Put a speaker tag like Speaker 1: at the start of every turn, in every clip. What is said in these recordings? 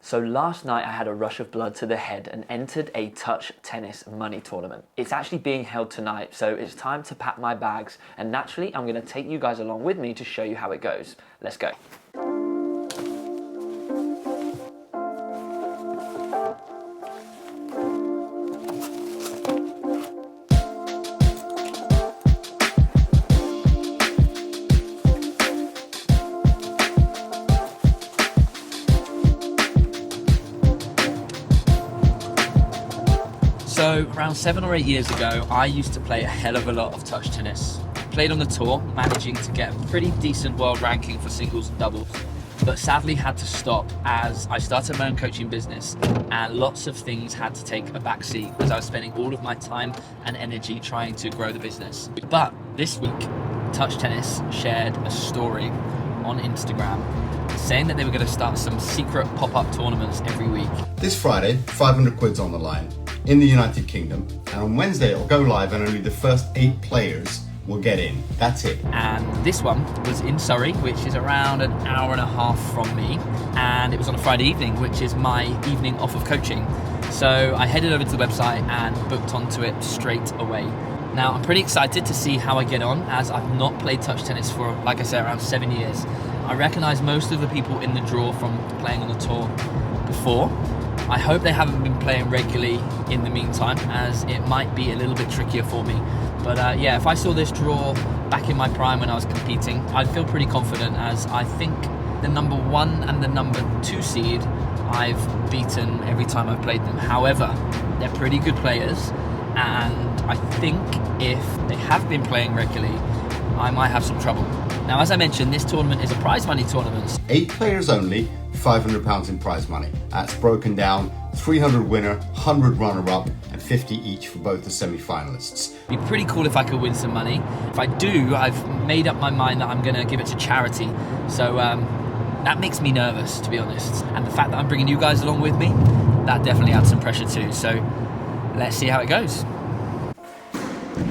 Speaker 1: So last night I had a rush of blood to the head and entered a touch tennis money tournament. It's actually being held tonight, so it's time to pack my bags, and naturally I'm going to take you guys along with me to show you how it goes. Let's go. So around 7 or 8 years ago, I used to play a hell of a lot of touch tennis. Played on the tour, managing to get a pretty decent world ranking for singles and doubles, but sadly had to stop as I started my own coaching business and lots of things had to take a back seat as I was spending all of my time and energy trying to grow the business. But this week, Touch Tennis shared a story on Instagram saying that they were going to start some secret pop-up tournaments every week.
Speaker 2: This Friday, 500 quid's on the line in the United Kingdom, and on Wednesday it'll go live and only the first 8 players will get in. That's it.
Speaker 1: And this one was in Surrey, which is around an hour and a half from me, and it was on a Friday evening, which is my evening off of coaching. So I headed over to the website and booked onto it straight away. Now I'm pretty excited to see how I get on, as I've not played touch tennis for, like I said, around 7 years. I recognise most of the people in the draw from playing on the tour before. I hope they haven't been playing regularly in the meantime, as it might be a little bit trickier for me. But yeah, if I saw this draw back in my prime when I was competing, I'd feel pretty confident, as I think the number 1 and the number 2 seed I've beaten every time I've played them. However, they're pretty good players, and I think if they have been playing regularly, I might have some trouble. Now, as I mentioned, this tournament is a prize money tournament.
Speaker 2: 8 players only, £500 in prize money. That's broken down, 300 winner, 100 runner-up, and 50 each for both the semi-finalists.
Speaker 1: It'd be pretty cool if I could win some money. If I do, I've made up my mind that I'm going to give it to charity. So that makes me nervous, to be honest. And the fact that I'm bringing you guys along with me, that definitely adds some pressure too. So let's see how it goes.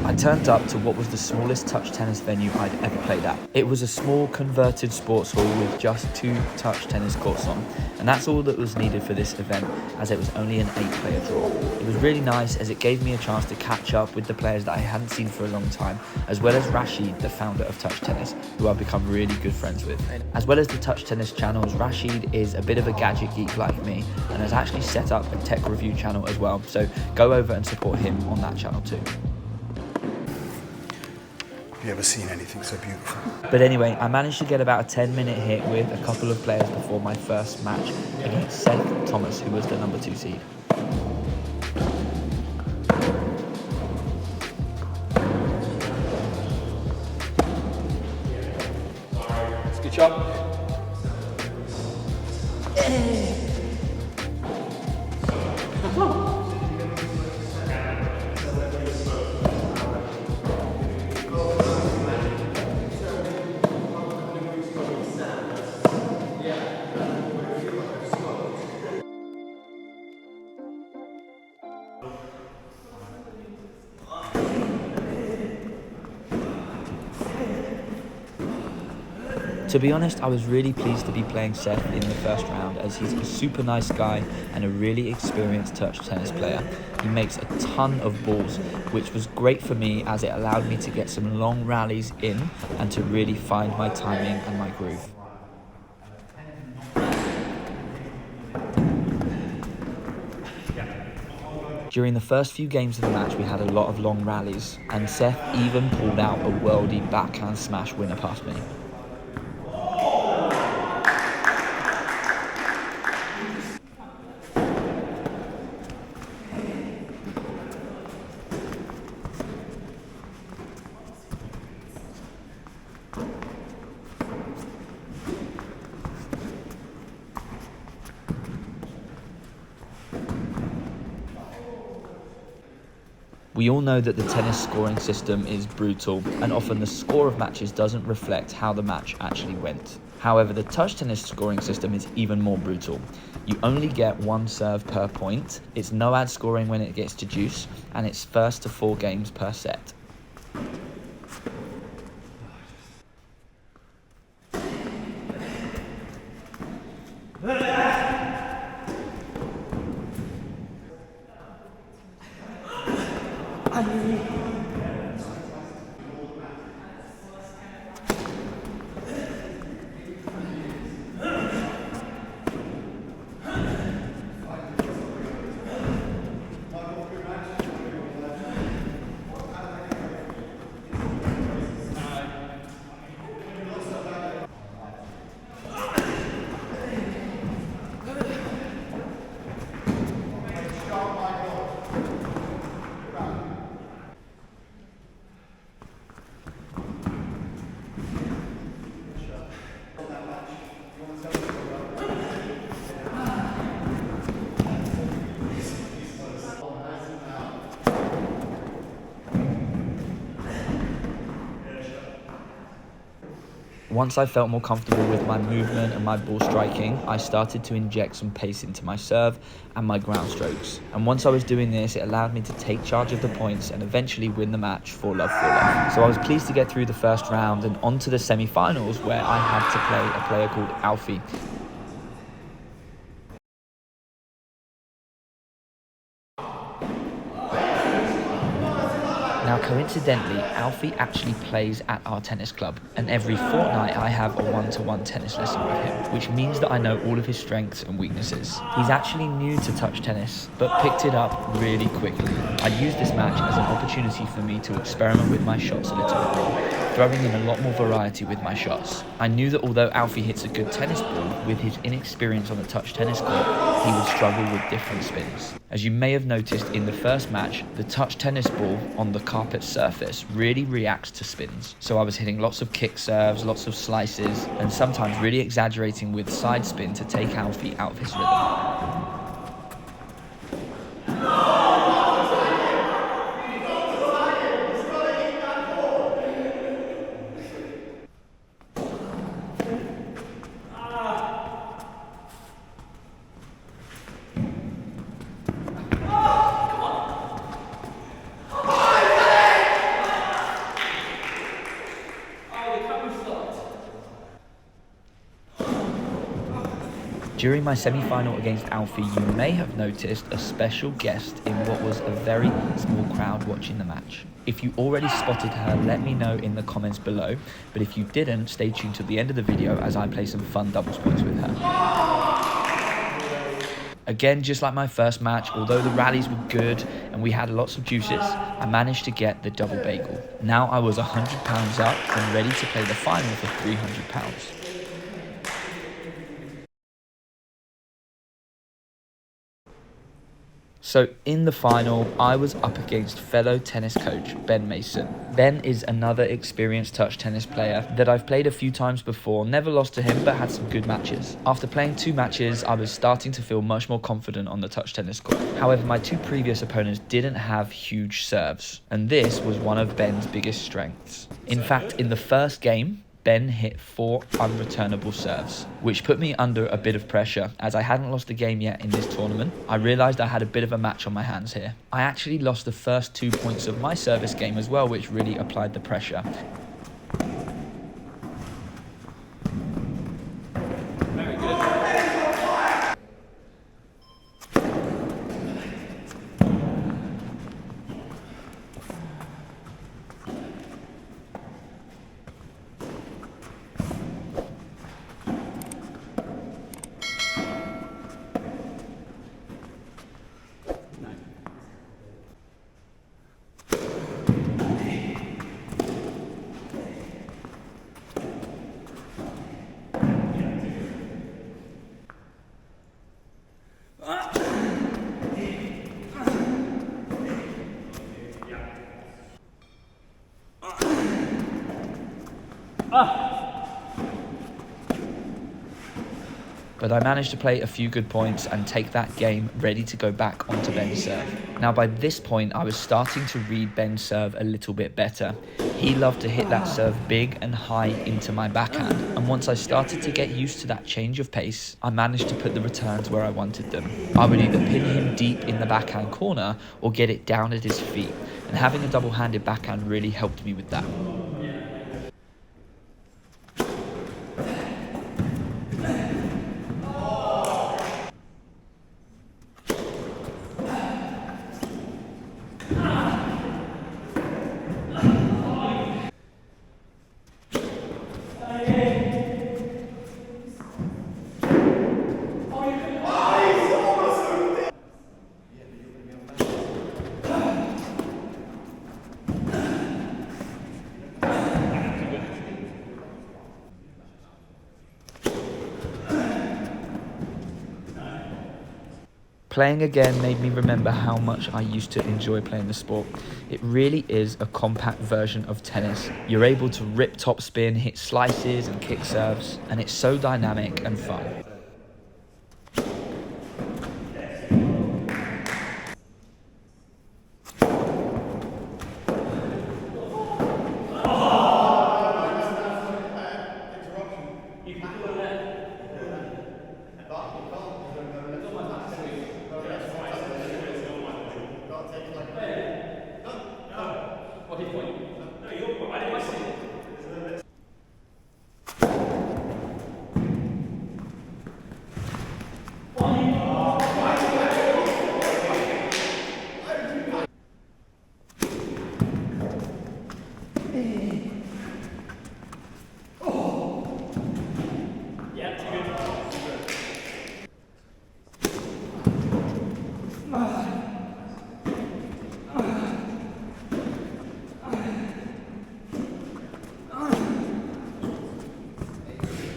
Speaker 1: I turned up to what was the smallest touch tennis venue I'd ever played at. It was a small converted sports hall with just 2 touch tennis courts on, and that's all that was needed for this event, as it was only an 8-player draw. It was really nice, as it gave me a chance to catch up with the players that I hadn't seen for a long time, as well as Rashid, the founder of Touch Tennis, who I've become really good friends with. As well as the Touch Tennis channels, Rashid is a bit of a gadget geek like me, and has actually set up a tech review channel as well, so go over and support him on that channel too.
Speaker 3: You ever seen anything so beautiful?
Speaker 1: But anyway, I managed to get about a 10-minute hit with a couple of players before my first match against Seth Thomas, who was the number 2 seed.
Speaker 4: Good job.
Speaker 1: To be honest, I was really pleased to be playing Seth in the first round, as he's a super nice guy and a really experienced touch tennis player. He makes a ton of balls, which was great for me, as it allowed me to get some long rallies in and to really find my timing and my groove. During the first few games of the match, we had a lot of long rallies, and Seth even pulled out a worldie backhand smash winner past me. We all know that the tennis scoring system is brutal, and often the score of matches doesn't reflect how the match actually went. However, the touch tennis scoring system is even more brutal. You only get 1 serve per point, it's no ad scoring when it gets to deuce, and it's 1st to 4 games per set. Once I felt more comfortable with my movement and my ball striking, I started to inject some pace into my serve and my ground strokes. And once I was doing this, it allowed me to take charge of the points and eventually win the match 4-love, 4-love. So I was pleased to get through the first round and on to the semi-finals, where I had to play a player called Alfie. Now, coincidentally, Alfie actually plays at our tennis club, and every fortnight I have a one-to-one tennis lesson with him, which means that I know all of his strengths and weaknesses. He's actually new to touch tennis, but picked it up really quickly. I used this match as an opportunity for me to experiment with my shots a little bit more, throwing in a lot more variety with my shots. I knew that although Alfie hits a good tennis ball, with his inexperience on the touch tennis court, he would struggle with different spins. As you may have noticed in the first match, the touch tennis ball on the carpet surface really reacts to spins. So I was hitting lots of kick serves, lots of slices, and sometimes really exaggerating with side spin to take Alfie out of his rhythm. During my semi-final against Alfie, you may have noticed a special guest in what was a very small crowd watching the match. If you already spotted her, let me know in the comments below, but if you didn't, stay tuned to the end of the video as I play some fun doubles points with her. Again, just like my first match, although the rallies were good and we had lots of juices, I managed to get the double bagel. Now I was £100 up and ready to play the final for £300. So in the final, I was up against fellow tennis coach Ben Mason. Ben is another experienced touch tennis player that I've played a few times before, never lost to him but had some good matches. After playing 2 matches, I was starting to feel much more confident on the touch tennis court. However, my 2 previous opponents didn't have huge serves, and this was one of Ben's biggest strengths. In fact, in the first game, Ben hit 4 unreturnable serves, which put me under a bit of pressure. As I hadn't lost a game yet in this tournament, I realised I had a bit of a match on my hands here. I actually lost the first 2 points of my service game as well, which really applied the pressure. Very good. But I managed to play a few good points and take that game ready to go back onto Ben's serve. Now by this point, I was starting to read Ben's serve a little bit better. He loved to hit that serve big and high into my backhand. And once I started to get used to that change of pace, I managed to put the returns where I wanted them. I would either pin him deep in the backhand corner or get it down at his feet. And having a double-handed backhand really helped me with that.
Speaker 5: Playing again made me remember how much I used to enjoy playing the sport. It really is a compact version of tennis. You're able to rip topspin, hit slices and kick serves, and it's so dynamic and fun.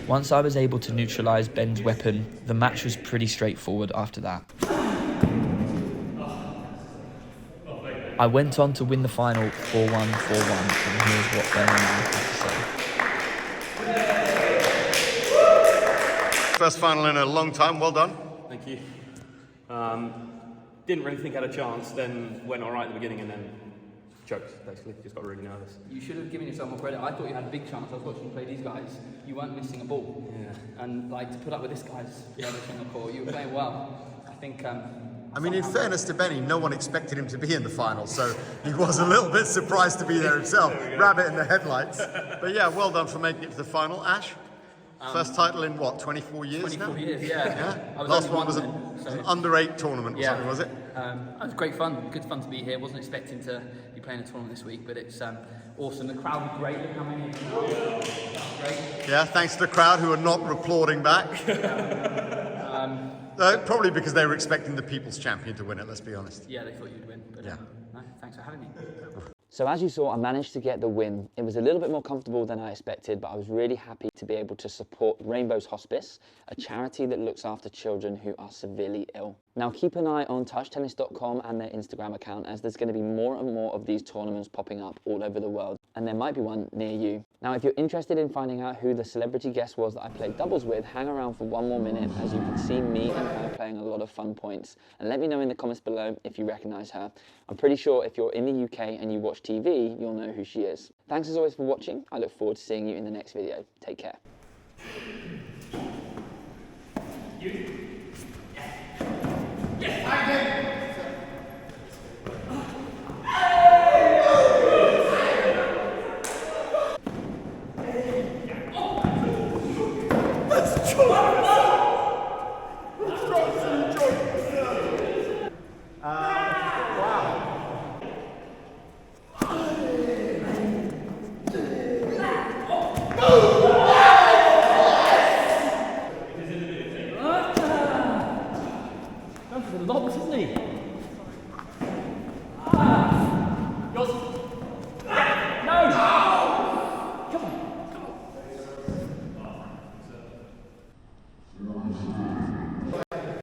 Speaker 5: Once I was able to neutralise Ben's weapon, the match was pretty straightforward after that. I went on to win the final 4-1, 4-1, and here's what Ben and I had to say.
Speaker 2: First final in a long time, well done.
Speaker 4: Thank you. Didn't really think I had a chance, then went all right at the beginning and then choked, basically. Just got really nervous.
Speaker 1: You should have given yourself more credit. I thought you had a big chance. I was watching you play these guys. You weren't missing a ball.
Speaker 4: Yeah.
Speaker 1: And like to put up with this guy's rubbish on the court, you were playing well. I think.
Speaker 2: I mean, in fairness to Benny, no one expected him to be in the final, so he was a little bit surprised to be there himself. Rabbit in the headlights. But yeah, well done for making it to the final. Ash, first title in what, 24 years
Speaker 1: 24
Speaker 2: now?
Speaker 1: years, yeah. I was
Speaker 2: Last
Speaker 1: only
Speaker 2: one was
Speaker 1: then, so
Speaker 2: an under-8 tournament or something, was it?
Speaker 1: It was great fun. Good fun to be here. Wasn't expecting to be playing a tournament this week, but it's awesome. The crowd were great. Look how many. Great.
Speaker 2: Yeah, thanks to the crowd who are not applauding back. Probably because they were expecting the People's Champion to win it, let's be honest.
Speaker 1: Yeah, they thought you'd win. But,
Speaker 2: Yeah.
Speaker 1: No, thanks for having me.
Speaker 5: So as you saw, I managed to get the win. It was a little bit more comfortable than I expected, but I was really happy to be able to support Rainbow's Hospice, a charity that looks after children who are severely ill. Now keep an eye on touchtennis.com and their Instagram account, as there's going to be more and more of these tournaments popping up all over the world, and there might be one near you. Now if you're interested in finding out who the celebrity guest was that I played doubles with, hang around for one more minute, as you can see me and her playing a lot of fun points, and let me know in the comments below if you recognise her. I'm pretty sure if you're in the UK and you watch TV, you'll know who she is. Thanks as always for watching. I look forward to seeing you in the next video. Take care.
Speaker 1: Going for the lobs, isn't he?